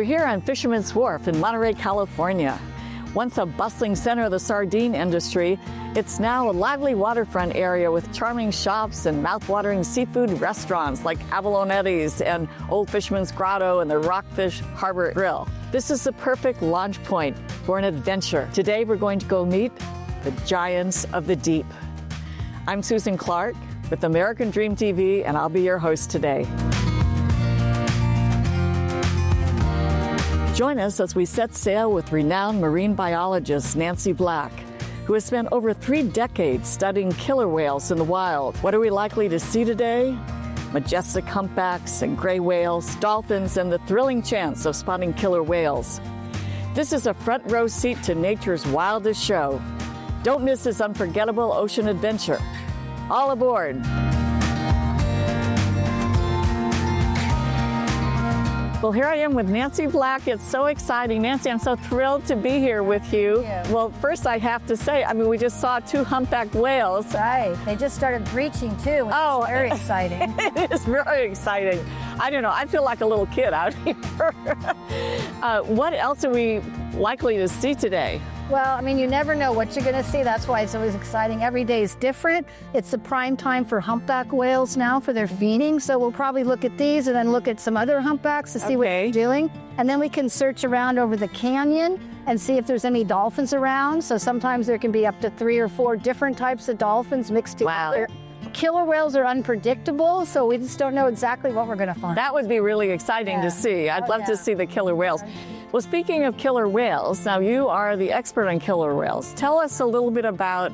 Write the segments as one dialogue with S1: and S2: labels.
S1: here on Fisherman's Wharf in Monterey, California. Once a bustling center of the sardine industry, it's now a lively waterfront area with charming shops and mouth-watering seafood restaurants like Abalonetti's and Old Fisherman's Grotto and the Rockfish Harbor Grill. This is the perfect launch point for an adventure. Today we're going to go meet the giants of the deep. I'm Susan Clark with American Dream TV, and I'll be your host today. Join us as we set sail with renowned marine biologist Nancy Black, who has spent over 3 decades studying killer whales in the wild. What are we likely to see today? Majestic humpbacks and gray whales, dolphins, and the thrilling chance of spotting killer whales. This is a front row seat to nature's wildest show. Don't miss this unforgettable ocean adventure. All aboard. Well, here I am with Nancy Black. It's so exciting. Nancy, I'm so thrilled to be here with you.
S2: Thank you.
S1: Well, first I have to say, we just saw 2 humpback whales.
S2: Right. They just started breaching too, which is very exciting.
S1: It is very exciting. I don't know. I feel like a little kid out here. What else are we likely to see today?
S2: Well, you never know what you're going to see. That's why it's always exciting. Every day is different. It's the prime time for humpback whales now for their feeding. So we'll probably look at these and then look at some other humpbacks to see what they're doing. And then we can search around over the canyon and see if there's any dolphins around. So sometimes there can be up to 3 or 4 different types of dolphins mixed together. Wow. Killer whales are unpredictable, so we just don't know exactly what we're going to find.
S1: That would be really exciting to see. I'd love to see the killer whales. Well, speaking of killer whales, now you are the expert on killer whales. Tell us a little bit about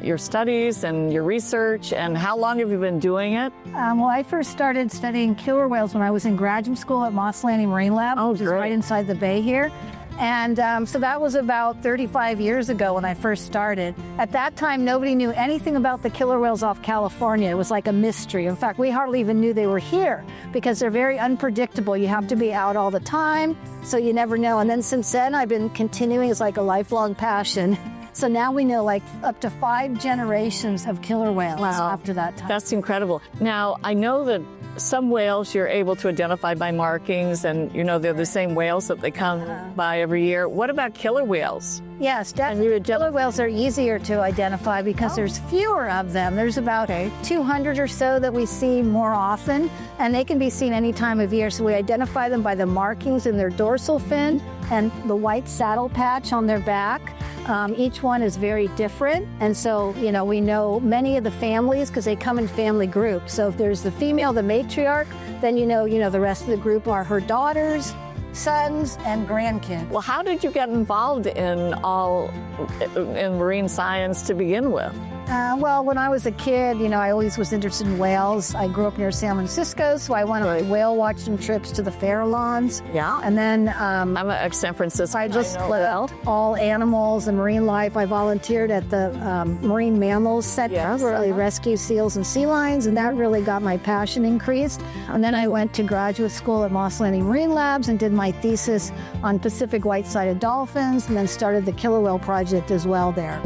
S1: your studies and your research, and how long have you been doing it?
S2: Well, I first started studying killer whales when I was in graduate school at Moss Landing Marine Lab, which is right inside the bay here. And so that was about 35 years ago when I first started. At that time, nobody knew anything about the killer whales off California. It was like a mystery. In fact, we hardly even knew they were here because they're very unpredictable. You have to be out all the time, so you never know. And then since then, I've been continuing. It's like a lifelong passion. So now we know like up to 5 generations of killer whales after that time.
S1: That's incredible. Now, I know that some whales you're able to identify by markings, and they're the same whales that they come by every year. What about killer whales?
S2: Yes, definitely. Killer whales are easier to identify because there's fewer of them. There's about 200 or so that we see more often, and they can be seen any time of year. So we identify them by the markings in their dorsal fin and the white saddle patch on their back. Each one is very different, and so we know many of the families because they come in family groups. So if there's the female, the matriarch, then the rest of the group are her daughters, sons, and grandkids.
S1: Well, how did you get involved in marine science to begin with?
S2: Well, when I was a kid, I always was interested in whales. I grew up near San Francisco, so I went on whale watching trips to the Farallones.
S1: Yeah.
S2: And then
S1: I'm an San Francisco.
S2: I just loved all animals and marine life. I volunteered at the Marine Mammals Center where I rescue seals and sea lions, and that really got my passion increased. And then I went to graduate school at Moss Landing Marine Labs and did my thesis on Pacific white-sided dolphins, and then started the killer whale project as well there.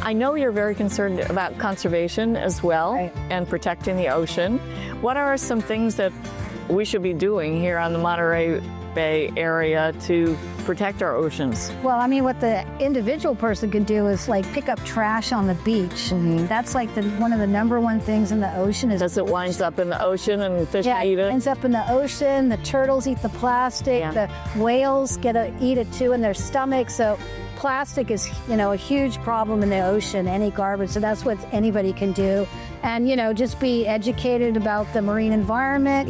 S1: I know you're very concerned about conservation as well and protecting the ocean. What are some things that we should be doing here on the Monterey Bay area to protect our oceans?
S2: Well, what the individual person can do is like pick up trash on the beach. That's like one of the #1 things in the ocean.
S1: Does it wind up in the ocean and fish eat it?
S2: It ends up in the ocean. The turtles eat the plastic. The whales eat it too in their stomach. So plastic is, a huge problem in the ocean, any garbage. So that's what anybody can do. And, just be educated about the marine environment,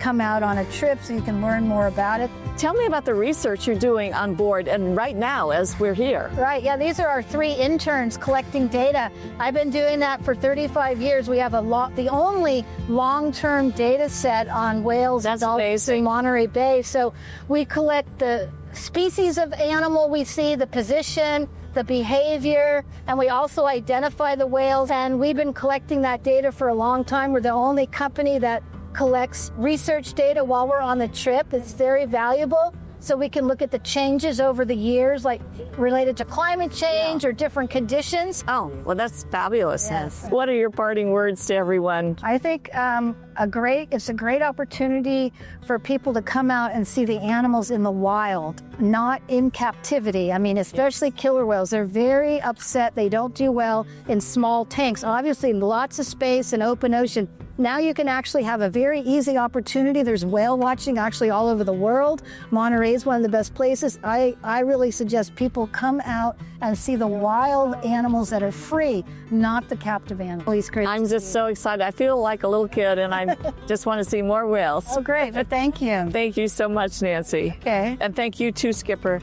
S2: come out on a trip so you can learn more about it.
S1: Tell me about the research you're doing on board and right now as we're here.
S2: Right, yeah, these are our 3 interns collecting data. I've been doing that for 35 years. We have the only long-term data set on whales in Monterey Bay. So we collect the species of animal we see, the position, the behavior, and we also identify the whales. And we've been collecting that data for a long time. We're the only company that collects research data while we're on the trip. It's very valuable. so we can look at the changes over the years, like related to climate change or different conditions.
S1: Oh, well, that's fabulous.
S2: Yes.
S1: What are your parting words to everyone?
S2: I think it's a great opportunity for people to come out and see the animals in the wild, not in captivity. I mean, especially killer whales. They're very upset. They don't do well in small tanks. Obviously, lots of space and open ocean. Now you can actually have a very easy opportunity. There's whale watching actually all over the world. Monterey is one of the best places. I really suggest people come out and see the wild animals that are free, not the captive animals.
S1: I'm just so excited. I feel like a little kid, and I just want to see more whales.
S2: Oh, great. But thank you.
S1: Thank you so much, Nancy.
S2: Okay.
S1: And thank you too, Skipper.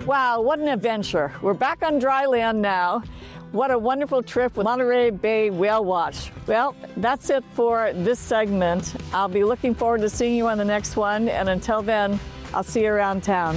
S1: Wow, what an adventure. We're back on dry land now. What a wonderful trip with Monterey Bay Whale Watch. Well, that's it for this segment. I'll be looking forward to seeing you on the next one, and until then, I'll see you around town.